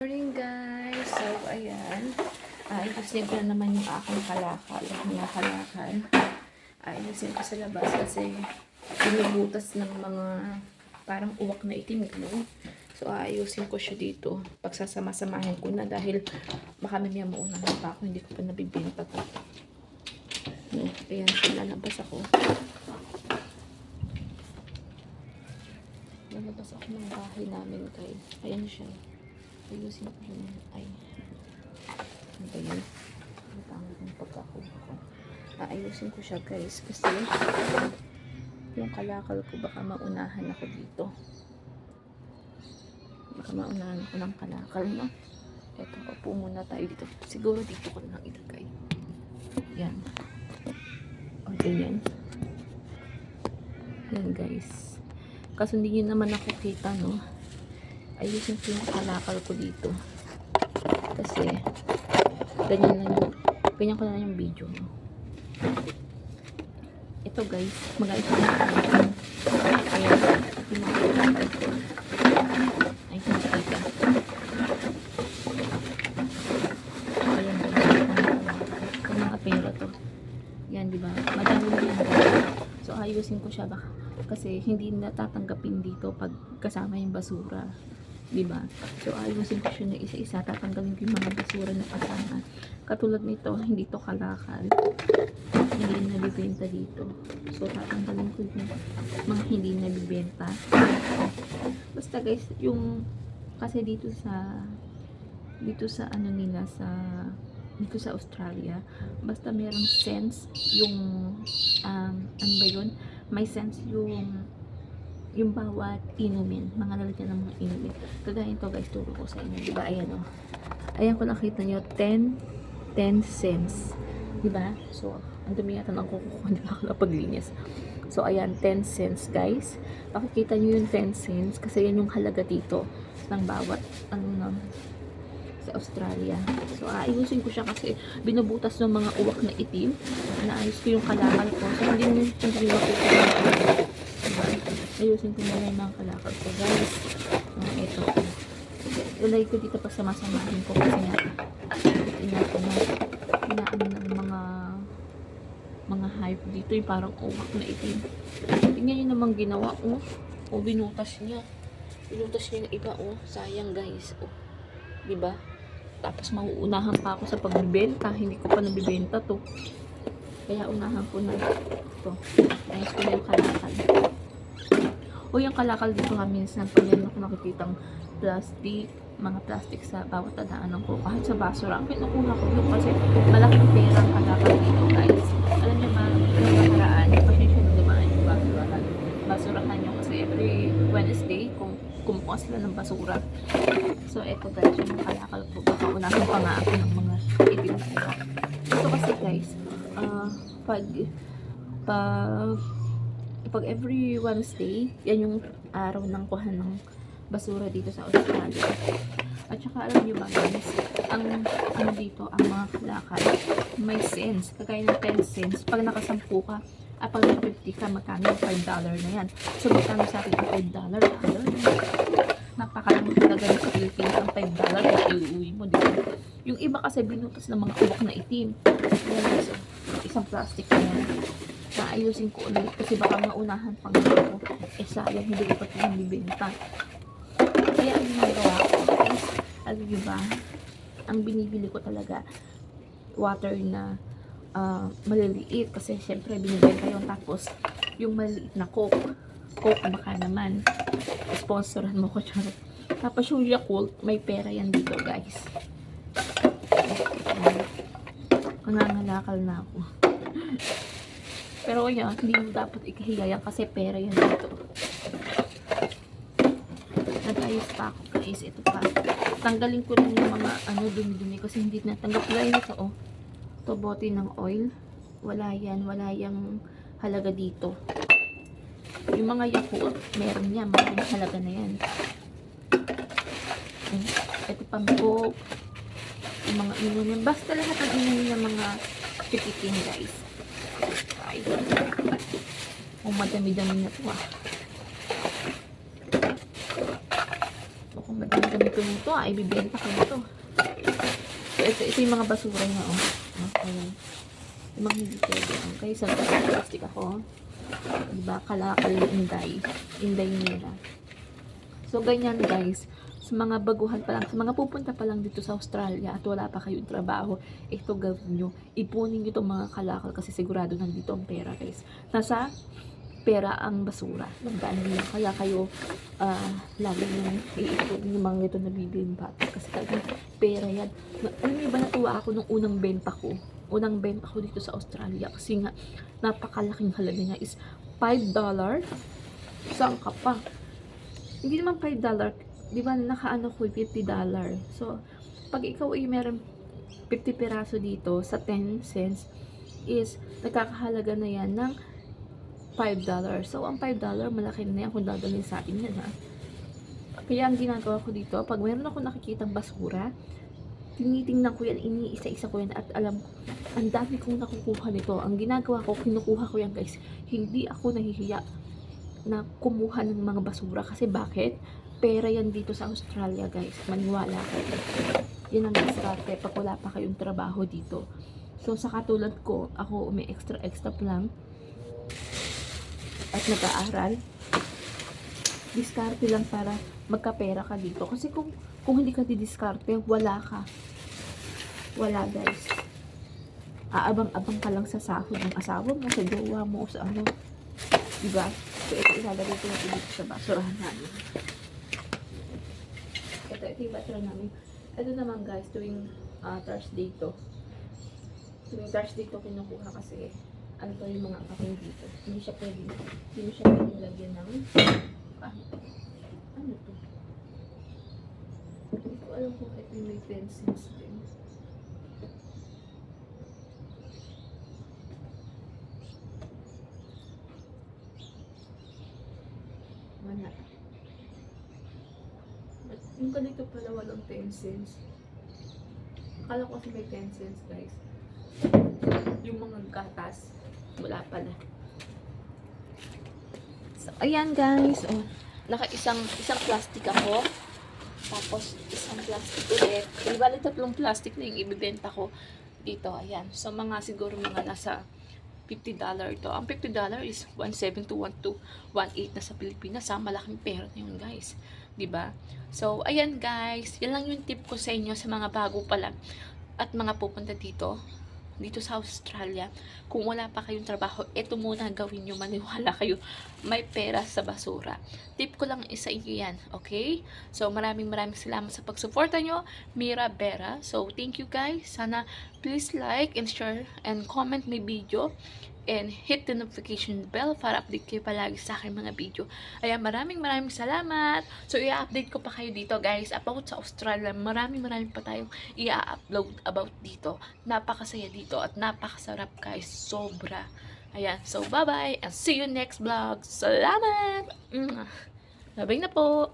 Morning guys! So, ayan. Ayusin ko na naman yung aking kalakal. Mga kalakal. Ayusin ko sa labas kasi binubutas ng mga parang uwak na itim. No? So, ayusin ko siya dito. Pagsasama-samahin ko na dahil baka may maunahan pa ako. Hindi ko pa nabibenta to. No? Ayan, so lalabas ako. Lalabas ako ng bahay namin guys. Ayan siya. Ayusin ko yun. Ay. Ano ba yun? Ang pangit ng pagkakuha ko. Ayusin ko siya guys. Kasi yung kalakal ko baka maunahan ako dito. Baka maunahan ako ng kalakal, no? Eto, upo muna tayo dito. Siguro dito ko lang ilagay. Yan. O, ganyan. Yan guys. Kaso hindi nyo naman ako kita, no? Ayusin ko yung kalakal ko dito. Kasi, ganyan ko na yung video. No? Ito guys, mag-ayos ko na. Ayan, yung mga kalakal ko. Ay, hindi kita. Ayan guys, yung mga pera to. Yan, diba? Madami na yan. So, ayusin ko siya baka. Kasi, hindi natatanggapin dito pag kasama yung basura. Diba? So, ayusin ko siya na isa-isa. Tatanggalin ko yung mga basura na kasama. Katulad nito, hindi to kalakal. Hindi nabibenta dito. So, tatanggalin ko yung mga hindi nabibenta. Basta guys, yung kasi dito sa ano nila dito sa Australia, basta mayroong sense yung ano ba yun? May sense yung bawat inumin, mga lalagyan ng mga inumin. Kagaya ito guys, turo ko sa inyo, diba? Ayan o. Ayan kung nakita nyo, 10 cents. Diba? So, ang dumi yata ng kukuha, diba ako napaglinis. So, ayan, 10 cents guys. Pakikita nyo yung 10 cents kasi yan yung halaga dito ng bawat sa Australia. So, ayusin ko siya kasi binubutas ng mga uwak na itim. Naayos ko yung kalakal ko. So, hindi makita. Ayusin ko muna yung mga kalakal ko guys. Ito. Ilagay ko dito pa sama-samahin ko kasi nga inaano ng mga hype dito yung parang uwak na itim. Tingnan nyo namang ginawa binutas niya yung iba sayang guys diba? Tapos mauunahan pa ako sa pagbibenta, hindi ko pa nabibenta to kaya unahan ko na ito. Ayos ko na yung kalakal. Yung kalakal dito nga minsan pag yan ako nakikitang mga plastic sa bawat tadaanan ko, kahit sa basura, ang kinukuha ko yun kasi malaking perang kalakal dito guys. Alam niyo ba, yung nakaraan, pasensya na dumaan yung basurahan nyo kasi every Wednesday, kumukuha sila ng basura. So, eto guys, yung kalakal ko, baka unahin pa nga ako ng mga itim na ito. Ito kasi guys, pag every Wednesday, yan yung araw ng kuhan ng basura dito sa Australia. At saka alam nyo ba guys, ang dito, ang mga kalakal, may cents, kagaya ng 10 cents, pag nakasampu ka, pag naka 50 ka, magkano yung $5 na yan. So, magkano sa akin ang $5? Napakalamang talaga sa Pilipinas ang $5 kung iuwi mo dito. Yung iba kasi binutas ng mga uwak na itim. Yan, so, isang plastic na yan. Ayusin ko ulit kasi baka maunahan pang ako. Sayang hindi ko pa ito bibenta. Kaya ang ginagawa ko is, alam nyo ba, ang binibili ko talaga water na maliliit kasi syempre binibenta yun. Tapos yung maliliit na Coke baka naman sponsoran mo ko charot. Tapos yung Yakult, may pera yan dito guys. Nangangalakal na ako. Pero yan, hindi mo dapat ikahiya yan kasi pera yan dito. Nag-ayos pa ako guys. Ito pa. Tanggalin ko lang yung mga dumi-dumi kasi hindi natanggap. Gaya nito ito bote ng oil. Wala yan. Wala yung halaga dito. Yung mga Yakult, meron yan. Mga halaga na yan. Ito pa Coke. Yung mga inumin. Basta lahat ang inumin ng mga chikitin guys. Madami-dami na ito Mukhang madami-dami ko ko nito, ibibenta ko nito. So, ito yung mga basura na, oh. Ayan. Yung mga hindi pwede. Okay, so, plastic ako. Diba? Kalakal inday. Inday nila. So, ganyan guys. Sa mga baguhan pa lang, sa mga pupunta pa lang dito sa Australia at wala pa kayong trabaho, ito gawin nyo. Ipunin nyo itong mga kalakal kasi sigurado nandito ang pera guys. Nasa pera ang basura. Nagdaan nila. Kaya kayo lagi nyo iipon yung mga ito na bibiling bata. Kasi talagang pera yan. Alam niyo ba, natuwa ako nung unang benta ko. Unang benta ko dito sa Australia. Kasi nga, napakalaking halaga niya is $5. Saan ka pa? Hindi naman $5. Di ba, nakaano ko $50. So, pag ikaw ay meron 50 piraso dito sa 10 cents is nagkakahalaga na yan ng $5. So, ang $5, malaki na yan kung dadalhin sa atin yan, ha. Kaya ang ginagawa ko dito, pag meron ako nakikitang basura, tinitingnan ko yan, iniisa-isa ko yan, at alam ko, ang dami kong nakukuha nito. Ang ginagawa ko, kinukuha ko yan guys. Hindi ako nahihiya na kumuha ng mga basura. Kasi bakit? Pera yan dito sa Australia guys. Maniwala kayo. Yan ang diskarte pag wala pa kayong trabaho dito. So sa katulad ko, ako may extra lang at nag-aaral. Diskarte lang para magkapera ka dito. Kasi kung hindi ka didiskarte, wala ka. Wala guys. Aabang-abang ka lang sa sahod ng asawa mo, sa jowa mo, sa ano. Diba? So ito ilalagay ko natin dito sa basurahan namin. Ito yung basurahan namin. Ito naman guys, tuwing Thursday to. Tuwing Thursday to kinukuha kasi ano to yung mga kapatid dito. Hindi siya pwede lagyan ng ano to? Hindi ko alam kung ito yung may pencils din. Wala. Yung ganito pala walang 10 cents. Akala ko kasi may 10 cents guys. Yung mga gatas, wala pala. So, ayan guys. Oh, isang plastic ako. Tapos, isang plastic ulit. Bali, 3 plastic na yung ibibenta ko dito. Ayan. So, siguro mga nasa $50 to. Ang $50 is 1.7 to 1.8 na sa Pilipinas. Malaking pera na yun guys. Diba? So, ayan guys. Yan lang yung tip ko sa inyo sa mga bago pa lang at mga pupunta dito sa Australia. Kung wala pa kayong trabaho, ito muna gawin nyo. Maniwala kayo, may pera sa basura. Tip ko lang isa inyo yan. Okay? So, maraming salamat sa pagsuporta nyo. Mira Vera. So, thank you guys. Sana please like and share and comment my video. And hit the notification bell para update kayo palagi sa aking mga video. Ayan, maraming salamat. So, i-update ko pa kayo dito guys about sa Australia. Maraming pa tayong i-upload about dito. Napakasaya dito at napakasarap guys. Sobra. Ayan, so bye-bye and see you next vlog. Salamat! Labay na po!